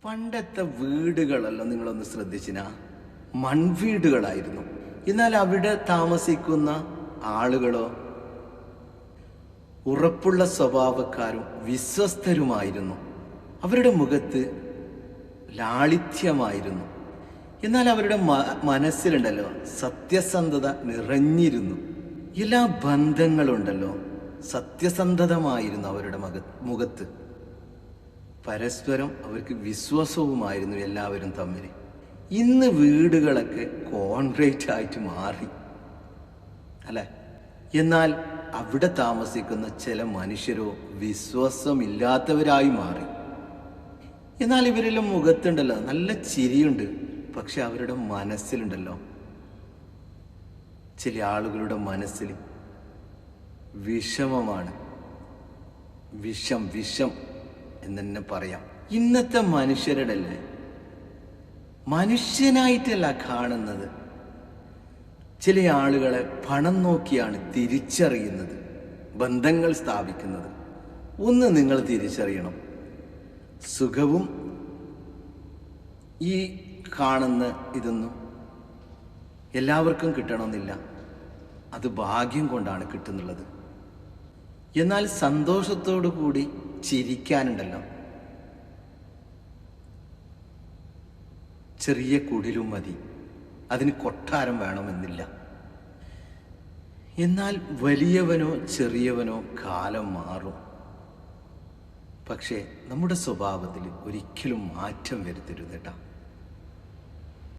പണ്ടത്തെ വീടുകളല്ലോ നിങ്ങളൊന്ന് ശ്രദ്ധിച്ചിനാ, മൺവീടുകളായിരുന്നു. എന്നാൽ അവിടെ താമസിക്കുന്ന ആളുകളോ ഉറപ്പുള്ള സ്വഭാവക്കാരും വിശ്വസ്തരുമായിരുന്നു. അവരുടെ മുഖത്ത് ലാളിത്യമായിരുന്നു. എന്നാൽ അവരുടെ മനസ്സിലുണ്ടല്ലോ സത്യസന്ധത നിറഞ്ഞിരുന്നു. എല്ലാ ബന്ധങ്ങളുണ്ടല്ലോ സത്യസന്ധതമായിരുന്നു അവരുടെ മുഖത്ത്. പരസ്പരം അവർക്ക് വിശ്വാസവുമായിരുന്നു എല്ലാവരും തമ്മിൽ. ഇന്ന് വീടുകളൊക്കെ കോൺക്രീറ്റ് ആയിട്ട് മാറി അല്ലെ. എന്നാൽ അവിടെ താമസിക്കുന്ന ചില മനുഷ്യരോ വിശ്വാസമില്ലാത്തവരായി മാറി. എന്നാൽ ഇവരെല്ലാം മുഖത്തുണ്ടല്ലോ നല്ല ചിരിയുണ്ട്, പക്ഷെ അവരുടെ മനസ്സിലുണ്ടല്ലോ, ചില ആളുകളുടെ മനസ്സിൽ വിഷമമാണ്. വിഷം എന്ന് തന്നെ പറയാം. ഇന്നത്തെ മനുഷ്യരുടെ മനുഷ്യനായിട്ടല്ല കാണുന്നത്. ചില ആളുകളെ പണം നോക്കിയാണ് തിരിച്ചറിയുന്നത്, ബന്ധങ്ങൾ സ്ഥാപിക്കുന്നത്. ഒന്ന് നിങ്ങൾ തിരിച്ചറിയണം, സുഖവും ഈ കാണുന്ന ഇതൊന്നും എല്ലാവർക്കും കിട്ടണമെന്നില്ല. അത് ഭാഗ്യം കൊണ്ടാണ് കിട്ടുന്നുള്ളത്. എന്നാൽ സന്തോഷത്തോടു കൂടി ചിരിക്കാനുണ്ടല്ലോ, ചെറിയ കുടിലും മതി, അതിന് കൊട്ടാരം വേണമെന്നില്ല. എന്നാൽ വലിയവനോ ചെറിയവനോ കാലം മാറും. പക്ഷേ നമ്മുടെ സ്വഭാവത്തിൽ ഒരിക്കലും മാറ്റം വരുത്തരുത് കേട്ടോ.